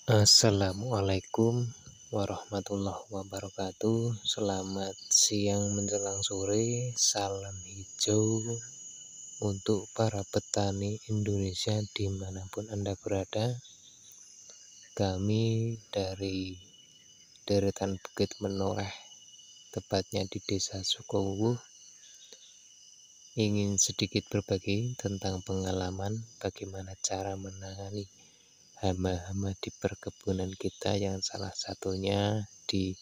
Assalamualaikum warahmatullahi wabarakatuh. Selamat siang menjelang sore. Salam hijau untuk para petani Indonesia dimanapun Anda berada. Kami dari deretan Bukit Menoreh, tepatnya di Desa Sukowuh, ingin sedikit berbagi tentang pengalaman bagaimana cara menangani hama-hama di perkebunan kita, yang salah satunya di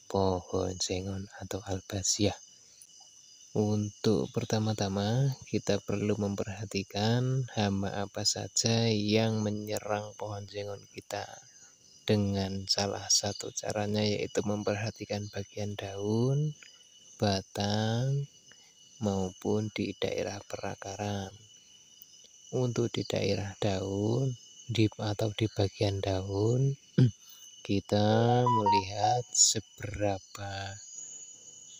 pohon sengon atau albasiah. Untuk pertama-tama kita perlu memperhatikan hama apa saja yang menyerang pohon sengon kita. Dengan salah satu caranya yaitu memperhatikan bagian daun, batang, maupun di daerah perakaran. Untuk di daerah daun atau di bagian daun, kita melihat seberapa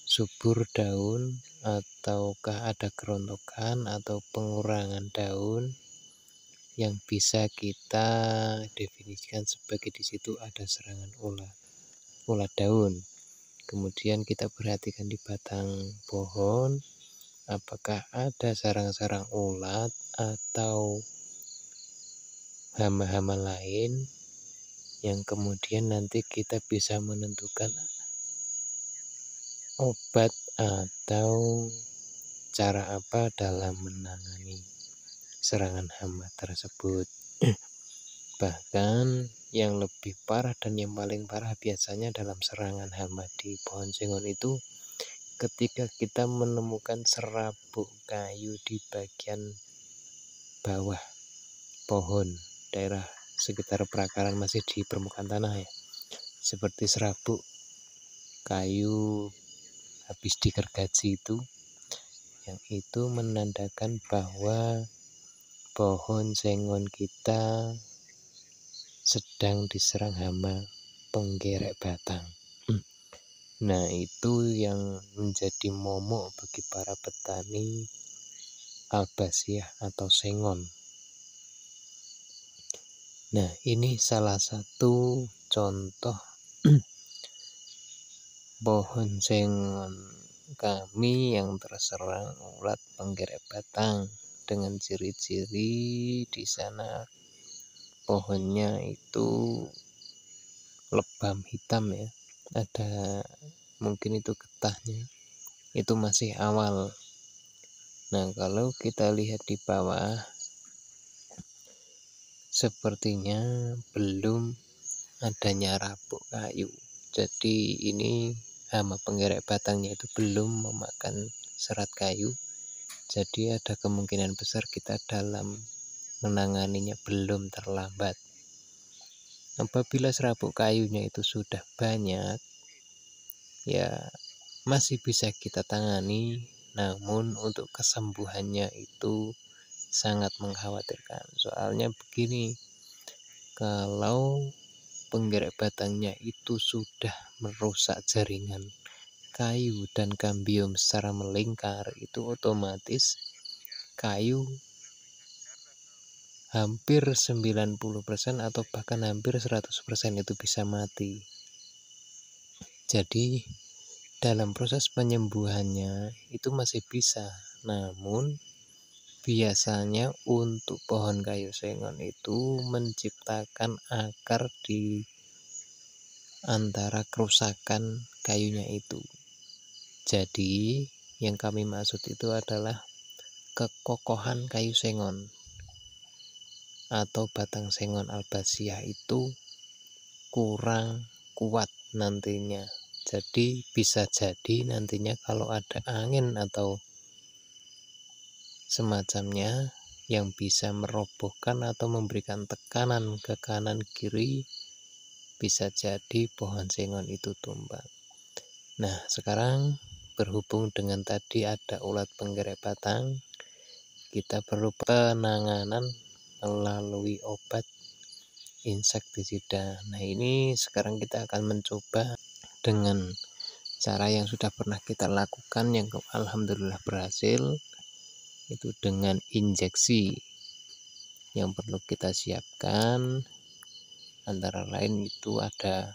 subur daun, ataukah ada kerontokan atau pengurangan daun yang bisa kita definisikan sebagai di situ ada serangan ulat daun. Kemudian kita perhatikan di batang pohon, apakah ada sarang-sarang ulat atau hama-hama lain yang kemudian nanti kita bisa menentukan obat atau cara apa dalam menangani serangan hama tersebut. Bahkan yang lebih parah dan yang paling parah biasanya dalam serangan hama di pohon sengon itu ketika kita menemukan serabuk kayu di bagian bawah pohon, daerah sekitar perakaran masih di permukaan tanah ya, seperti serabuk kayu habis digergaji itu, yang itu menandakan bahwa pohon sengon kita sedang diserang hama penggerek batang. Nah, itu yang menjadi momok bagi para petani albasiah atau sengon. Nah, ini salah satu contoh pohon sengon kami yang terserang ulat penggerek batang, dengan ciri-ciri di sana pohonnya itu lebam hitam ya, ada mungkin itu getahnya, itu masih awal. Nah, kalau kita lihat di bawah, sepertinya belum adanya rabuk kayu. Jadi ini hama penggerek batangnya itu belum memakan serat kayu. Jadi ada kemungkinan besar kita dalam menanganinya belum terlambat. Apabila serabuk kayunya itu sudah banyak, ya masih bisa kita tangani, namun untuk kesembuhannya itu sangat mengkhawatirkan. Soalnya begini, kalau penggerek batangnya itu sudah merusak jaringan kayu dan kambium secara melingkar, itu otomatis kayu hampir 90% atau bahkan hampir 100% itu bisa mati. Jadi dalam proses penyembuhannya itu masih bisa, namun biasanya untuk pohon kayu sengon itu menciptakan akar di antara kerusakan kayunya itu. Jadi yang kami maksud itu adalah kekokohan kayu sengon atau batang sengon albasiah itu kurang kuat nantinya. Jadi bisa jadi nantinya kalau ada angin atau semacamnya yang bisa merobohkan atau memberikan tekanan ke kanan kiri, bisa jadi pohon sengon itu tumbang. Nah, sekarang berhubung dengan tadi ada ulat penggerek batang, kita perlu penanganan melalui obat insektisida. Nah, ini sekarang kita akan mencoba dengan cara yang sudah pernah kita lakukan, yang alhamdulillah berhasil, itu dengan injeksi. Yang perlu kita siapkan Antara lain itu ada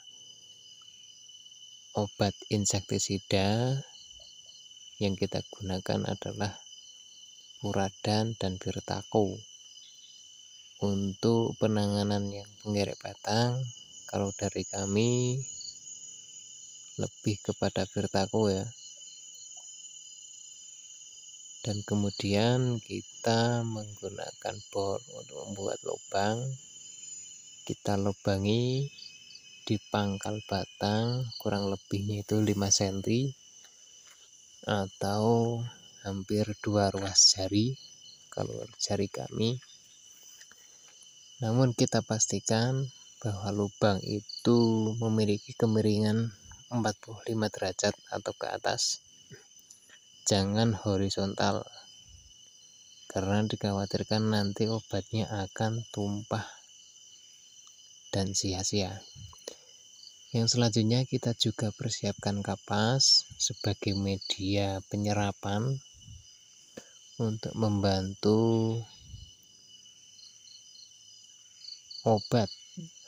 obat insektisida, yang kita gunakan adalah Furadan dan Virtako. Untuk penanganan yang penggerek batang, kalau dari kami lebih kepada Virtako ya. Dan kemudian kita menggunakan bor untuk membuat lubang. Kita lubangi di pangkal batang, kurang lebihnya itu 5 cm atau hampir 2 ruas jari kalau jari kami. Namun kita pastikan bahwa lubang itu memiliki kemiringan 45 derajat atau ke atas. Jangan horizontal, karena dikhawatirkan nanti obatnya akan tumpah dan sia-sia. Yang selanjutnya kita juga persiapkan kapas sebagai media penyerapan untuk membantu obat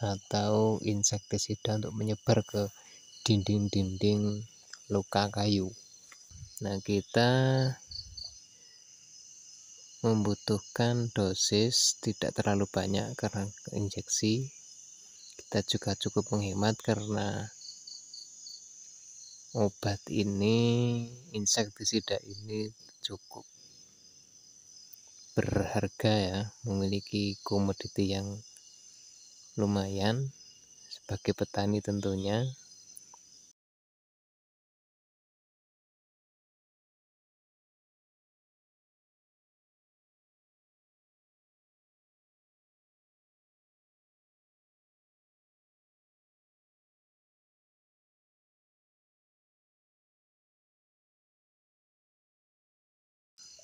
atau insektisida untuk menyebar ke dinding-dinding luka kayu. Nah, kita membutuhkan dosis tidak terlalu banyak karena injeksi. Kita juga cukup menghemat karena obat ini, insektisida ini cukup berharga ya, memiliki komoditi yang lumayan sebagai petani tentunya.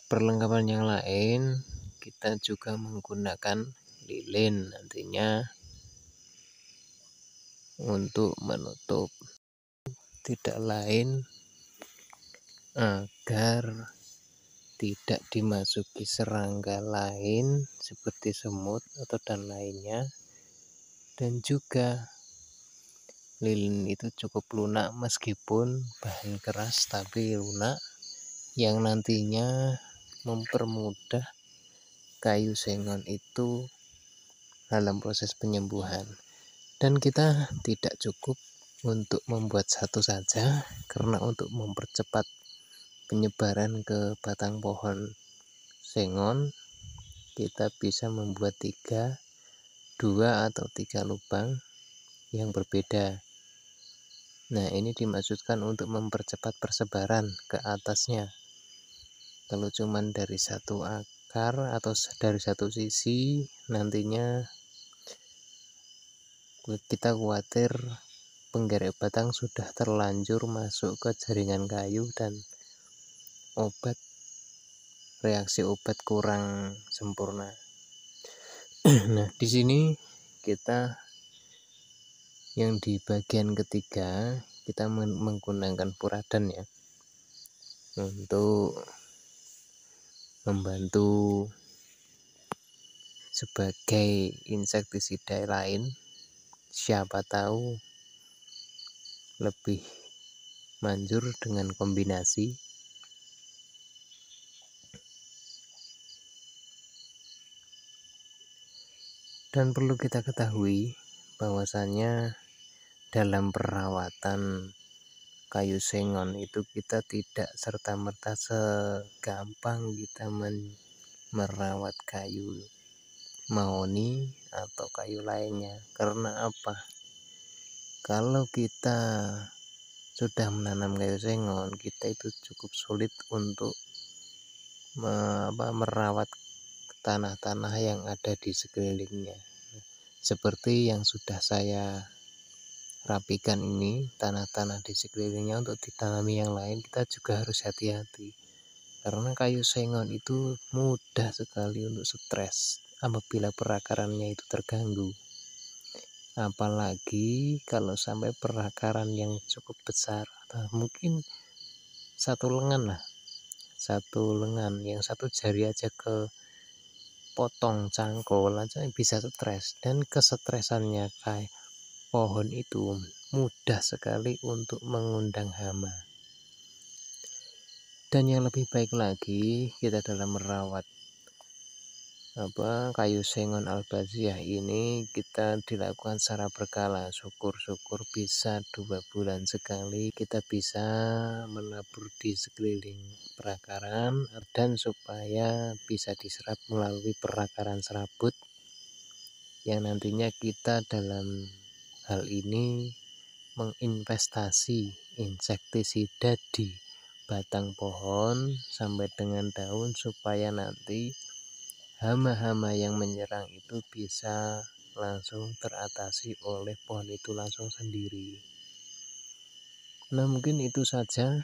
Perlengkapan yang lain kita juga menggunakan lilin nantinya untuk menutup, tidak lain agar tidak dimasuki serangga lain seperti semut atau dan lainnya. Dan juga lilin itu cukup lunak, meskipun bahan keras tapi lunak, yang nantinya mempermudah kayu sengon itu dalam proses penyembuhan. Dan kita tidak cukup untuk membuat satu saja, karena untuk mempercepat penyebaran ke batang pohon sengon, kita bisa membuat 2 atau 3 lubang yang berbeda. Nah, ini dimaksudkan untuk mempercepat persebaran ke atasnya. Kalau cuman dari satu akar atau dari satu sisi, nantinya kita khawatir penggerek batang sudah terlanjur masuk ke jaringan kayu dan reaksi obat kurang sempurna. Nah, di sini kita yang di bagian ketiga kita menggunakan Furadan ya, untuk membantu sebagai insektisida lain. Siapa tahu lebih manjur dengan kombinasi. Dan perlu kita ketahui bahwasannya dalam perawatan kayu sengon itu kita tidak serta-merta segampang kita merawat kayu mahoni atau kayu lainnya. Karena apa? Kalau kita sudah menanam kayu sengon, kita itu cukup sulit untuk merawat tanah-tanah yang ada di sekelilingnya. Seperti yang sudah saya rapikan ini, tanah-tanah di sekelilingnya untuk ditanami yang lain, kita juga harus hati-hati. Karena kayu sengon itu mudah sekali untuk stres apabila perakarannya itu terganggu. Apalagi kalau sampai perakaran yang cukup besar, mungkin satu lengan yang satu jari aja ke potong cangkul aja bisa stres, dan kesetresannya kayak pohon itu mudah sekali untuk mengundang hama. Dan yang lebih baik lagi kita dalam merawat kayu sengon albaziah ini, kita dilakukan secara berkala. Syukur-syukur bisa 2 bulan sekali kita bisa menabur di sekeliling perakaran, dan supaya bisa diserap melalui perakaran serabut, yang nantinya kita dalam hal ini menginvestasi insektisida di batang pohon sampai dengan daun, supaya nanti hama-hama yang menyerang itu bisa langsung teratasi oleh pohon itu langsung sendiri. Nah, mungkin itu saja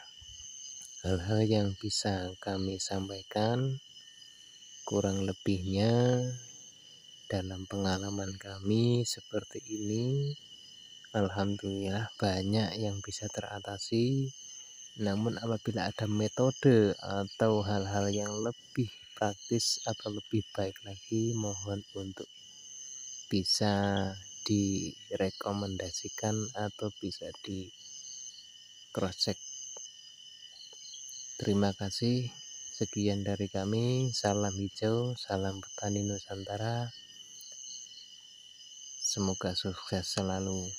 hal-hal yang bisa kami sampaikan. Kurang lebihnya dalam pengalaman kami seperti ini, alhamdulillah banyak yang bisa teratasi. Namun apabila ada metode atau hal-hal yang lebih praktis atau lebih baik lagi, mohon untuk bisa direkomendasikan atau bisa di cross check. Terima kasih. Sekian dari kami. Salam hijau, salam petani Nusantara. Semoga sukses selalu.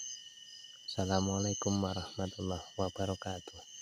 Assalamualaikum warahmatullahi wabarakatuh.